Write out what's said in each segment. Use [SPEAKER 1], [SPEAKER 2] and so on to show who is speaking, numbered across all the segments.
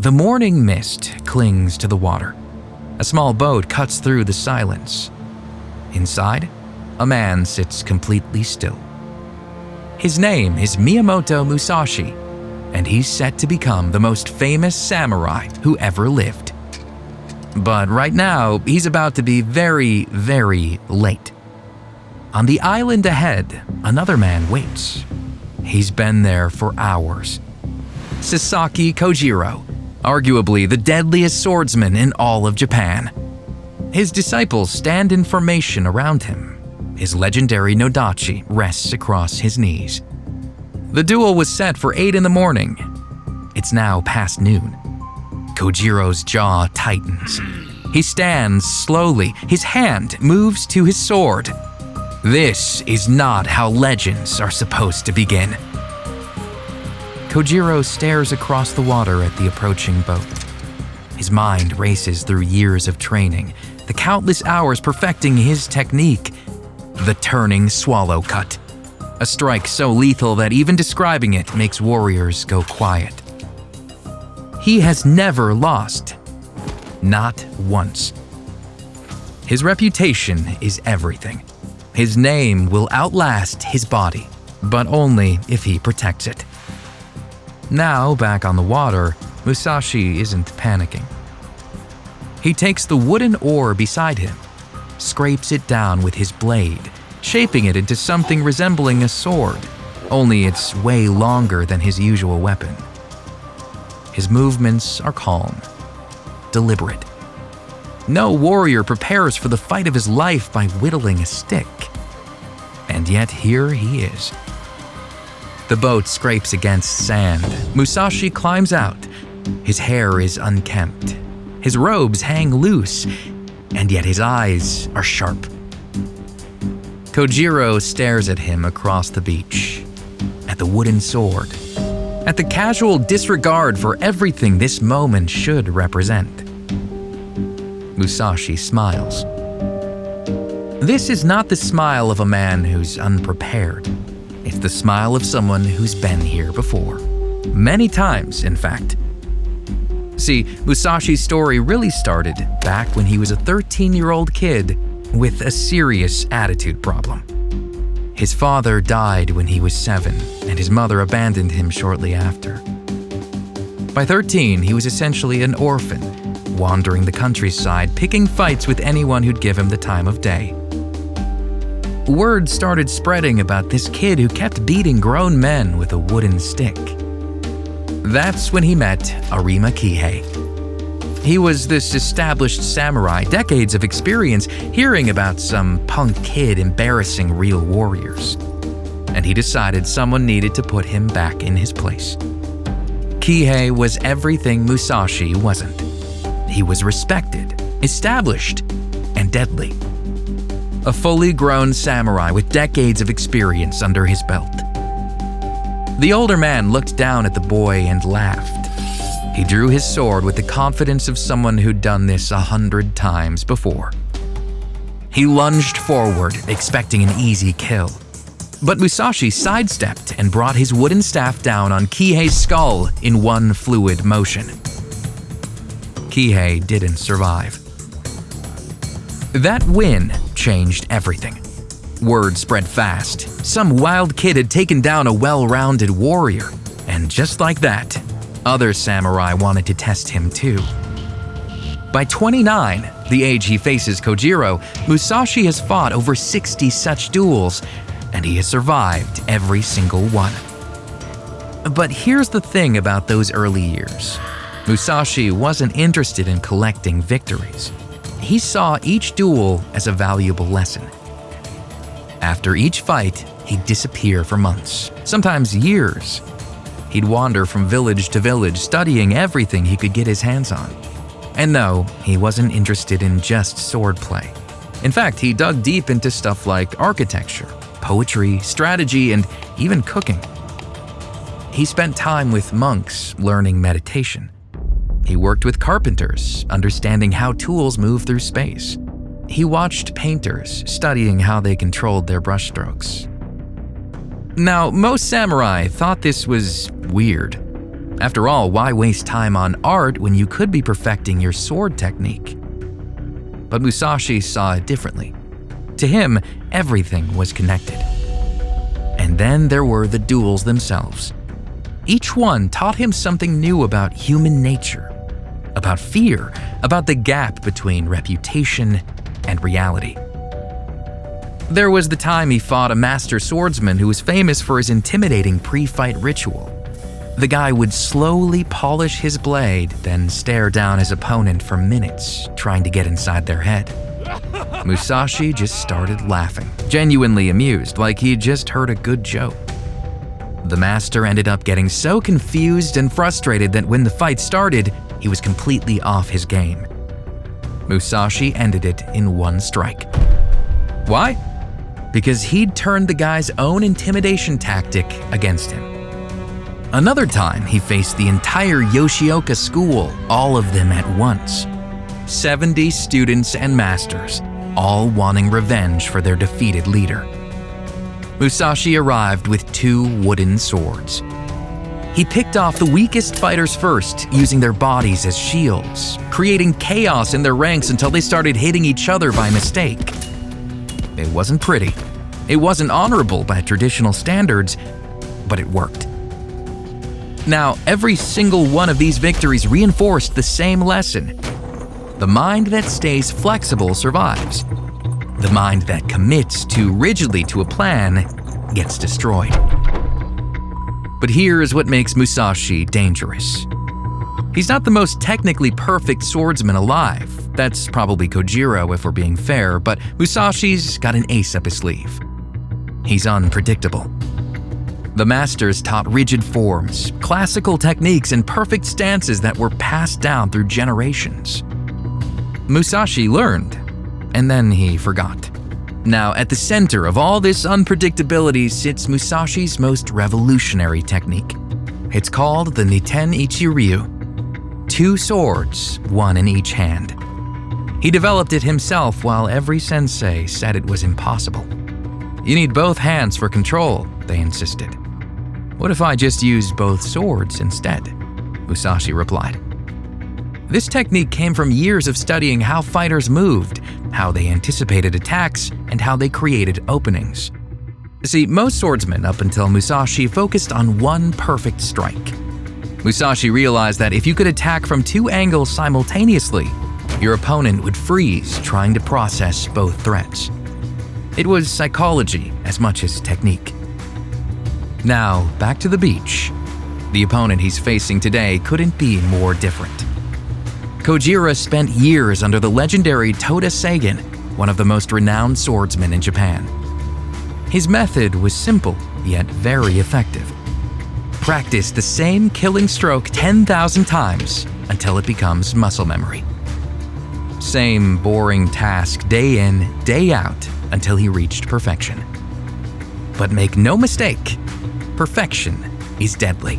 [SPEAKER 1] The morning mist clings to the water. A small boat cuts through the silence. Inside, a man sits completely still. His name is Miyamoto Musashi, and he's set to become the most famous samurai who ever lived. But right now, he's about to be very, very late. On the island ahead, another man waits. He's been there for hours. Sasaki Kojiro, arguably the deadliest swordsman in all of Japan. His disciples stand in formation around him. His legendary nodachi rests across his knees. The duel was set for 8 in the morning. It's now past noon. Kojiro's jaw tightens. He stands slowly. His hand moves to his sword. This is not how legends are supposed to begin. Kojiro stares across the water at the approaching boat. His mind races through years of training, the countless hours perfecting his technique. The turning swallow cut. A strike so lethal that even describing it makes warriors go quiet. He has never lost. Not once. His reputation is everything. His name will outlast his body, but only if he protects it. Now, back on the water, Musashi isn't panicking. He takes the wooden oar beside him, scrapes it down with his blade, shaping it into something resembling a sword, only it's way longer than his usual weapon. His movements are calm, deliberate. No warrior prepares for the fight of his life by whittling a stick. And yet here he is. The boat scrapes against sand. Musashi climbs out. His hair is unkempt. His robes hang loose, and yet his eyes are sharp. Kojiro stares at him across the beach, at the wooden sword, at the casual disregard for everything this moment should represent. Musashi smiles. This is not the smile of a man who's unprepared. It's the smile of someone who's been here before. Many times, in fact. See, Musashi's story really started back when he was a 13-year-old kid with a serious attitude problem. His father died when he was 7, and his mother abandoned him shortly after. By 13, he was essentially an orphan, wandering the countryside, picking fights with anyone who'd give him the time of day. Word started spreading about this kid who kept beating grown men with a wooden stick. That's when he met Arima Kihei. He was this established samurai, decades of experience, hearing about some punk kid embarrassing real warriors. And he decided someone needed to put him back in his place. Kihei was everything Musashi wasn't. He was respected, established, and deadly. A fully grown samurai with decades of experience under his belt. The older man looked down at the boy and laughed. He drew his sword with the confidence of someone who'd done this 100 times before. He lunged forward, expecting an easy kill. But Musashi sidestepped and brought his wooden staff down on Kihei's skull in one fluid motion. Kihei didn't survive. That win changed everything. Word spread fast. Some wild kid had taken down a well-rounded warrior, and just like that, other samurai wanted to test him too. By 29, the age he faces Kojiro, Musashi has fought over 60 such duels, and he has survived every single one. But here's the thing about those early years. Musashi wasn't interested in collecting victories. He saw each duel as a valuable lesson. After each fight, he'd disappear for months, sometimes years. He'd wander from village to village, studying everything he could get his hands on. And no, he wasn't interested in just swordplay. In fact, he dug deep into stuff like architecture, poetry, strategy, and even cooking. He spent time with monks learning meditation. He worked with carpenters, understanding how tools move through space. He watched painters, studying how they controlled their brushstrokes. Now, most samurai thought this was weird. After all, why waste time on art when you could be perfecting your sword technique? But Musashi saw it differently. To him, everything was connected. And then there were the duels themselves. Each one taught him something new about human nature, about fear, about the gap between reputation and reality. There was the time he fought a master swordsman who was famous for his intimidating pre-fight ritual. The guy would slowly polish his blade, then stare down his opponent for minutes, trying to get inside their head. Musashi just started laughing, genuinely amused, like he'd just heard a good joke. The master ended up getting so confused and frustrated that when the fight started, he was completely off his game. Musashi ended it in one strike. Why? Because he'd turned the guy's own intimidation tactic against him. Another time, he faced the entire Yoshioka school, all of them at once. 70 students and masters, all wanting revenge for their defeated leader. Musashi arrived with 2 wooden swords. He picked off the weakest fighters first, using their bodies as shields, creating chaos in their ranks until they started hitting each other by mistake. It wasn't pretty. It wasn't honorable by traditional standards, but it worked. Now, every single one of these victories reinforced the same lesson. The mind that stays flexible survives. The mind that commits too rigidly to a plan gets destroyed. But here is what makes Musashi dangerous. He's not the most technically perfect swordsman alive. That's probably Kojiro if we're being fair, but Musashi's got an ace up his sleeve. He's unpredictable. The masters taught rigid forms, classical techniques, and perfect stances that were passed down through generations. Musashi learned, and then he forgot. Now, at the center of all this unpredictability sits Musashi's most revolutionary technique. It's called the Niten Ichi-ryū. 2 swords, 1 in each hand. He developed it himself while every sensei said it was impossible. You need both hands for control, they insisted. What if I just used both swords instead? Musashi replied. This technique came from years of studying how fighters moved, how they anticipated attacks, and how they created openings. See, most swordsmen up until Musashi focused on one perfect strike. Musashi realized that if you could attack from 2 angles simultaneously, your opponent would freeze trying to process both threats. It was psychology as much as technique. Now, back to the beach. The opponent he's facing today couldn't be more different. Kojiro spent years under the legendary Toda Seigen, one of the most renowned swordsmen in Japan. His method was simple, yet very effective. Practice the same killing stroke 10,000 times until it becomes muscle memory. Same boring task day in, day out until he reached perfection. But make no mistake, perfection is deadly.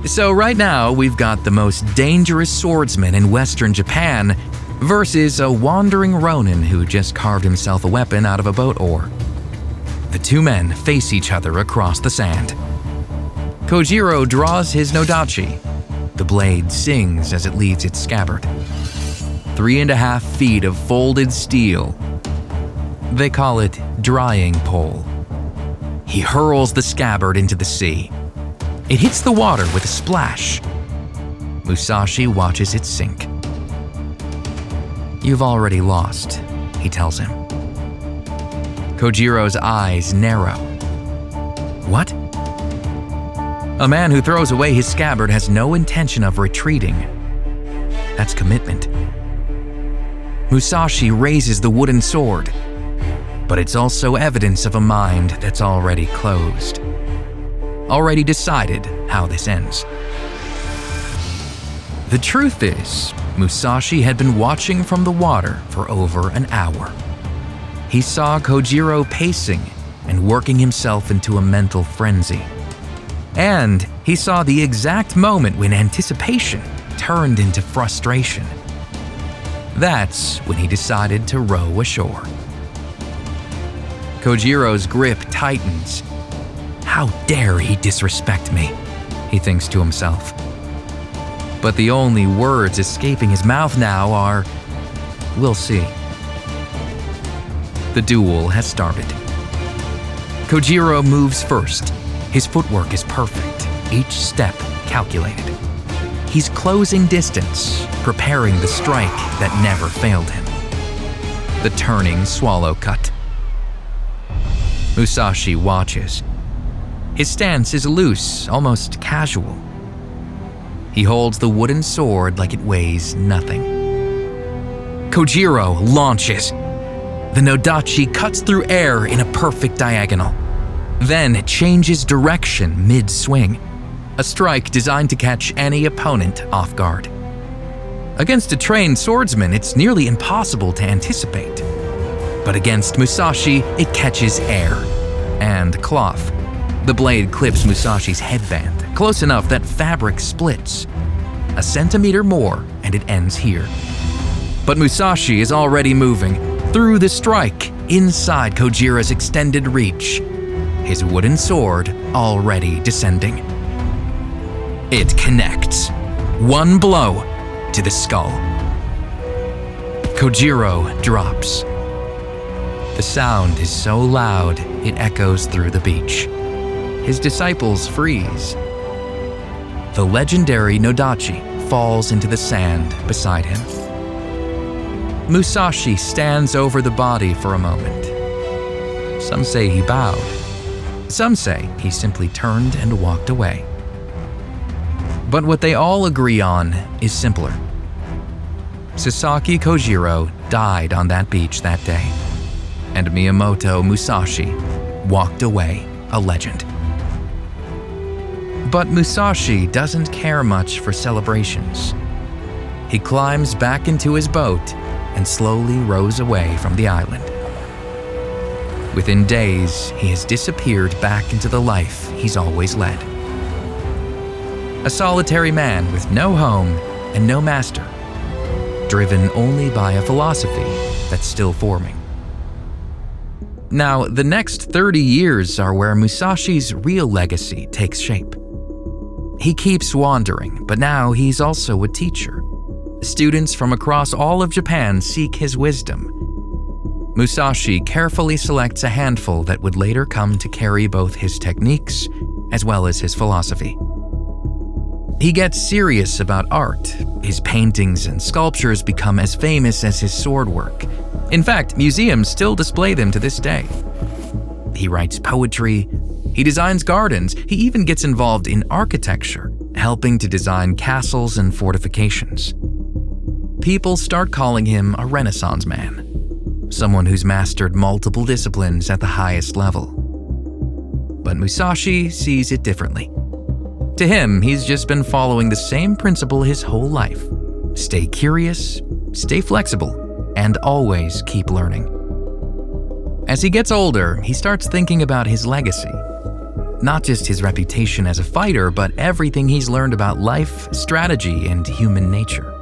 [SPEAKER 1] So right now, we've got the most dangerous swordsman in Western Japan versus a wandering ronin who just carved himself a weapon out of a boat oar. The 2 men face each other across the sand. Kojiro draws his nodachi. The blade sings as it leaves its scabbard. 3.5 feet of folded steel. They call it drying pole. He hurls the scabbard into the sea. It hits the water with a splash. Musashi watches it sink. You've already lost, he tells him. Kojiro's eyes narrow. What? A man who throws away his scabbard has no intention of retreating. That's commitment. Musashi raises the wooden sword, but it's also evidence of a mind that's already closed. Already decided how this ends. The truth is, Musashi had been watching from the water for over an hour. He saw Kojiro pacing and working himself into a mental frenzy. And he saw the exact moment when anticipation turned into frustration. That's when he decided to row ashore. Kojiro's grip tightens. How dare he disrespect me? he thinks to himself. But the only words escaping his mouth now are, "We'll see." The duel has started. Kojiro moves first. His footwork is perfect, each step calculated. He's closing distance, preparing the strike that never failed him. The turning swallow cut. Musashi watches. His stance is loose, almost casual. He holds the wooden sword like it weighs nothing. Kojiro launches. The nodachi cuts through air in a perfect diagonal. Then it changes direction mid-swing, a strike designed to catch any opponent off guard. Against a trained swordsman, it's nearly impossible to anticipate. But against Musashi, it catches air and cloth. The blade clips Musashi's headband, close enough that fabric splits. A centimeter more, and it ends here. But Musashi is already moving through the strike, inside Kojiro's extended reach, his wooden sword already descending. It connects. One blow to the skull. Kojiro drops. The sound is so loud, it echoes through the beach. His disciples freeze. The legendary nodachi falls into the sand beside him. Musashi stands over the body for a moment. Some say he bowed. Some say he simply turned and walked away. But what they all agree on is simpler. Sasaki Kojiro died on that beach that day, and Miyamoto Musashi walked away a legend. But Musashi doesn't care much for celebrations. He climbs back into his boat and slowly rows away from the island. Within days, he has disappeared back into the life he's always led. A solitary man with no home and no master, driven only by a philosophy that's still forming. Now, the next 30 years are where Musashi's real legacy takes shape. He keeps wandering, but now he's also a teacher. Students from across all of Japan seek his wisdom. Musashi carefully selects a handful that would later come to carry both his techniques as well as his philosophy. He gets serious about art. His paintings and sculptures become as famous as his sword work. In fact, museums still display them to this day. He writes poetry, he designs gardens, he even gets involved in architecture, helping to design castles and fortifications. People start calling him a Renaissance man, someone who's mastered multiple disciplines at the highest level. But Musashi sees it differently. To him, he's just been following the same principle his whole life. Stay curious, stay flexible, and always keep learning. As he gets older, he starts thinking about his legacy. Not just his reputation as a fighter, but everything he's learned about life, strategy, and human nature.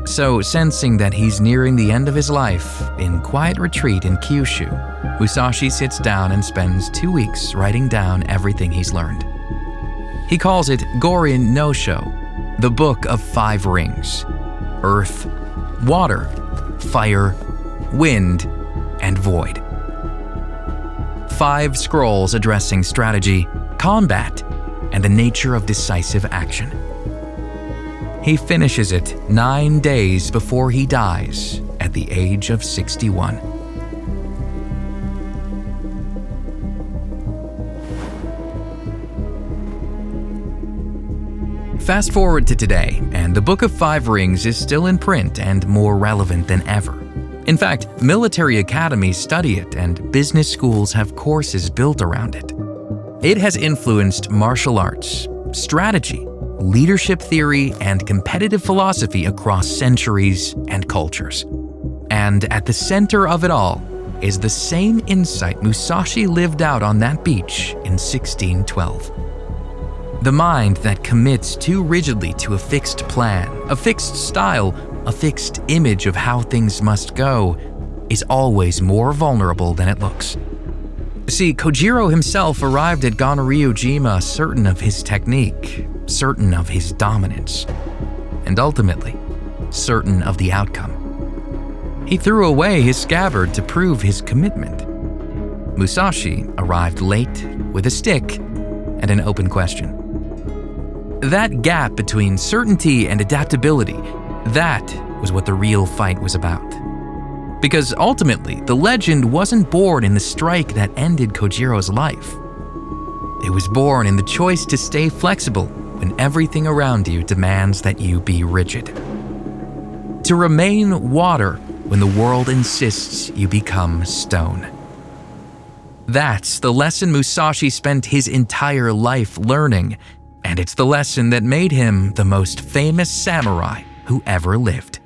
[SPEAKER 1] So, sensing that he's nearing the end of his life, in quiet retreat in Kyushu, Musashi sits down and spends 2 weeks writing down everything he's learned. He calls it Gorin no Sho, the Book of 5 Rings: Earth, Water, Fire, Wind, and Void. 5 scrolls addressing strategy, combat, and the nature of decisive action. He finishes it 9 days before he dies at the age of 61. Fast forward to today, and the Book of 5 Rings is still in print and more relevant than ever. In fact, military academies study it, and business schools have courses built around it. It has influenced martial arts, strategy, leadership theory, and competitive philosophy across centuries and cultures. And at the center of it all is the same insight Musashi lived out on that beach in 1612. The mind that commits too rigidly to a fixed plan, a fixed style, a fixed image of how things must go, is always more vulnerable than it looks. See, Kojiro himself arrived at Ganryūjima certain of his technique, certain of his dominance, and ultimately, certain of the outcome. He threw away his scabbard to prove his commitment. Musashi arrived late with a stick and an open question. That gap between certainty and adaptability, that was what the real fight was about. Because ultimately, the legend wasn't born in the strike that ended Kojiro's life. It was born in the choice to stay flexible when everything around you demands that you be rigid. To remain water when the world insists you become stone. That's the lesson Musashi spent his entire life learning, and it's the lesson that made him the most famous samurai who ever lived.